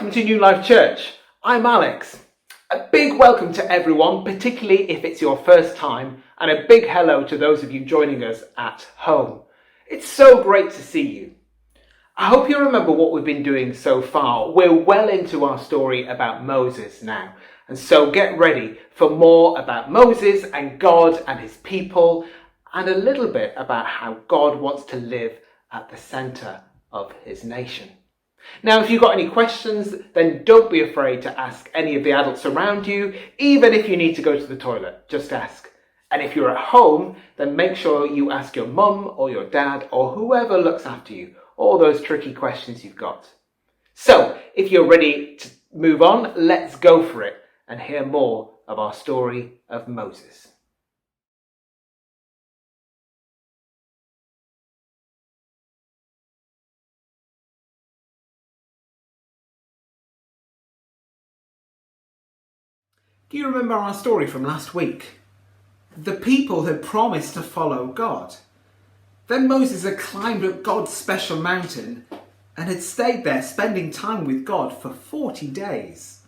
welcome to New Life Church. I'm Alex. A big welcome to everyone, particularly if it's your first time, and a big hello to those of you joining us at home. It's so great to see you. I hope you remember what we've been doing so far. We're well into our story about Moses now, and so get ready for more about Moses and God and his people, and a little bit about how God wants to live at the centre of his nation. Now, if you've got any questions, then don't be afraid to ask any of the adults around you, even if you need to go to the toilet, just ask. And if you're at home, then make sure you ask your mum or your dad or whoever looks after you all those tricky questions you've got. So, if you're ready to move on, let's go for it and hear more of our story of Moses. Do you remember our story from last week? The people had promised to follow God. Then Moses had climbed up God's special mountain and had stayed there spending time with God for 40 days.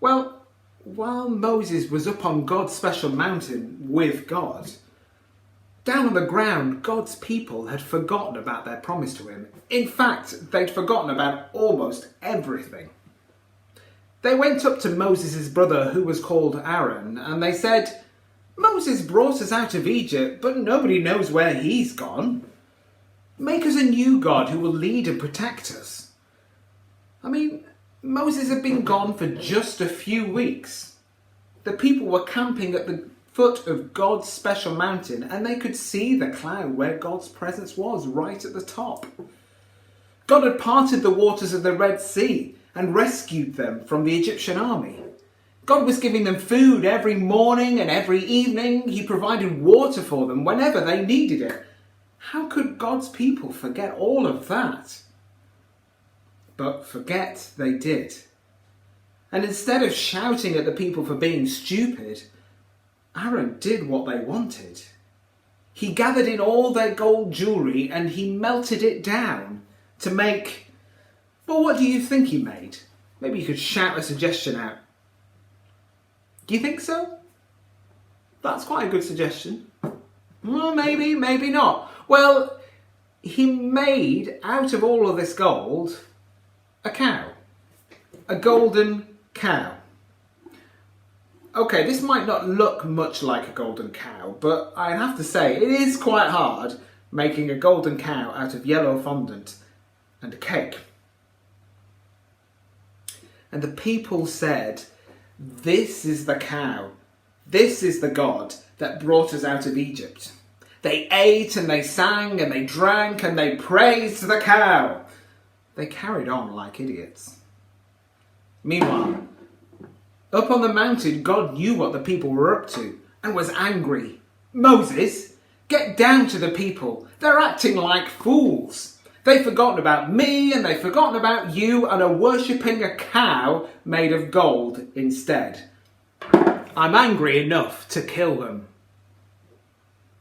Well, while Moses was up on God's special mountain with God, down on the ground, God's people had forgotten about their promise to him. In fact, they'd forgotten about almost everything. They went up to Moses' brother, who was called Aaron, and they said, "Moses brought us out of Egypt, but nobody knows where he's gone. Make us a new God who will lead and protect us." I mean, Moses had been gone for just a few weeks. The people were camping at the foot of God's special mountain, and they could see the cloud where God's presence was, right at the top. God had parted the waters of the Red Sea and rescued them from the Egyptian army. God was giving them food every morning and every evening. He provided water for them whenever they needed it. How could God's people forget all of that? But forget they did. And instead of shouting at the people for being stupid, Aaron did what they wanted. He gathered in all their gold jewellery and he melted it down to make... Well, what do you think he made? Maybe you could shout a suggestion out. Do you think so? That's quite a good suggestion. Well, maybe, maybe not. Well, he made out of all of this gold a cow. A golden cow. Okay, this might not look much like a golden cow, but I have to say it is quite hard making a golden cow out of yellow fondant and a cake. And the people said, "This is the cow. This is the God that brought us out of Egypt." They ate and they sang and they drank and they praised the cow. They carried on like idiots. Meanwhile, up on the mountain, God knew what the people were up to and was angry. "Moses, get down to the people. They're acting like fools. They've forgotten about me and they've forgotten about you and are worshipping a cow made of gold instead. I'm angry enough to kill them."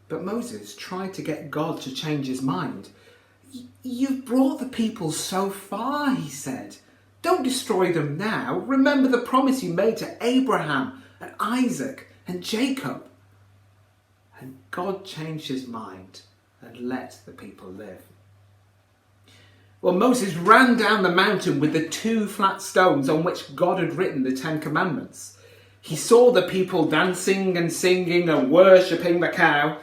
But Moses tried to get God to change his mind. "You've brought the people so far," he said. "Don't destroy them now. Remember the promise you made to Abraham and Isaac and Jacob." And God changed his mind and let the people live. Well, Moses ran down the mountain with the 2 flat stones on which God had written the 10 Commandments. He saw the people dancing and singing and worshipping the cow.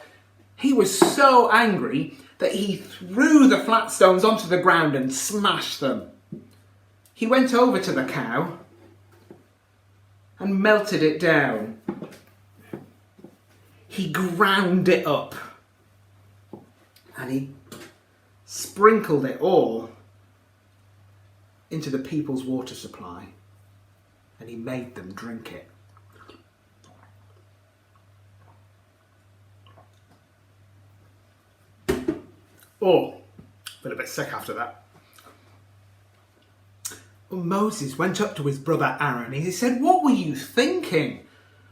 He was so angry that he threw the flat stones onto the ground and smashed them. He went over to the cow and melted it down. He ground it up and he sprinkled it all into the people's water supply and he made them drink it. Oh, feel a bit sick after that. Well, Moses went up to his brother Aaron and he said, "What were you thinking?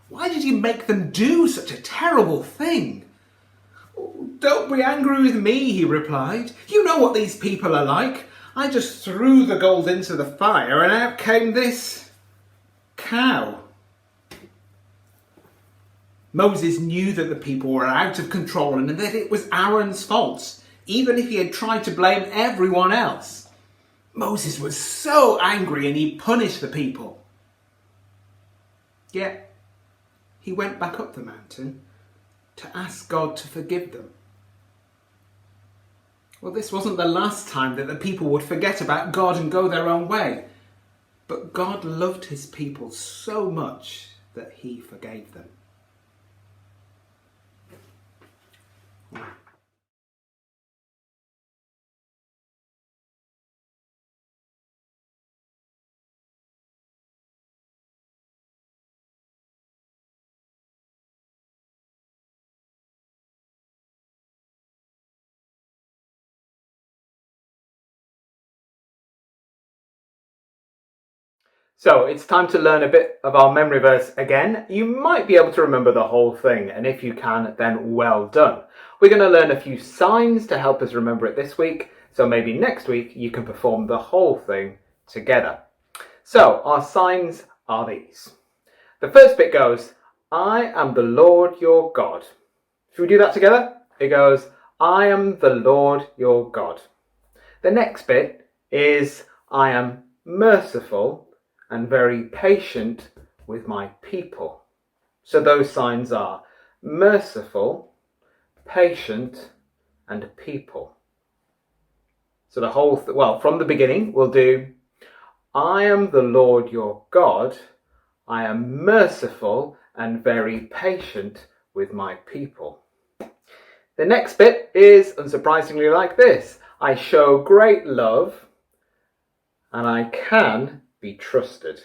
Why did you make them do such a terrible thing?" "Oh, don't be angry with me," he replied. "You know what these people are like. I just threw the gold into the fire and out came this cow. Moses knew that the people were out of control and that it was Aaron's fault, even if he had tried to blame everyone else. Moses was so angry and he punished the people. Yet, he went back up the mountain to ask God to forgive them. Well, this wasn't the last time that the people would forget about God and go their own way. But God loved his people so much that he forgave them. So it's time to learn a bit of our memory verse again. You might be able to remember the whole thing, and if you can, then well done. We're going to learn a few signs to help us remember it this week, so maybe next week you can perform the whole thing together. So our signs are these. The first bit goes, I am the Lord your God. Should we do that together? It goes, I am the Lord your God. The next bit is, I am merciful and very patient with my people. So those signs are merciful, patient, and people. So the whole, from the beginning, we'll do, I am the Lord your God. I am merciful and very patient with my people. The next bit is, unsurprisingly, like this. I show great love and I can be trusted.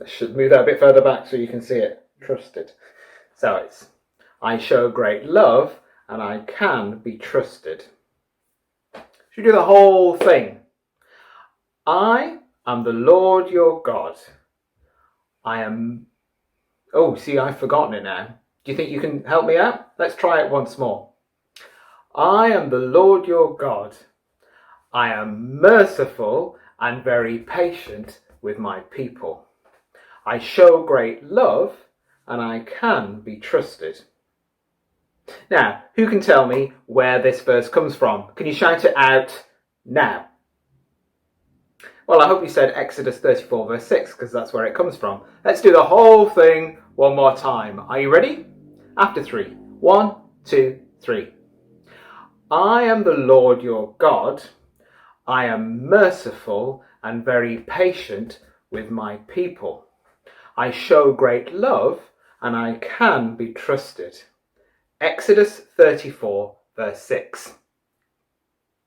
I should move that a bit further back so you can see it. Trusted. So it's, I show great love and I can be trusted. Should we do the whole thing? I am the Lord your God. I am... Oh, see, I've forgotten it now. Do you think you can help me out? Let's try it once more. I am the Lord your God. I am merciful and very patient with my people. I show great love and I can be trusted. Now, who can tell me where this verse comes from? Can you shout it out now? Well, I hope you said Exodus 34 verse 6 because that's where it comes from. Let's do the whole thing one more time. Are you ready? After 3. 1, 2, 3. I am the Lord your God. I am merciful and very patient with my people. I show great love and I can be trusted. Exodus 34 verse 6.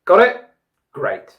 Got it? Great.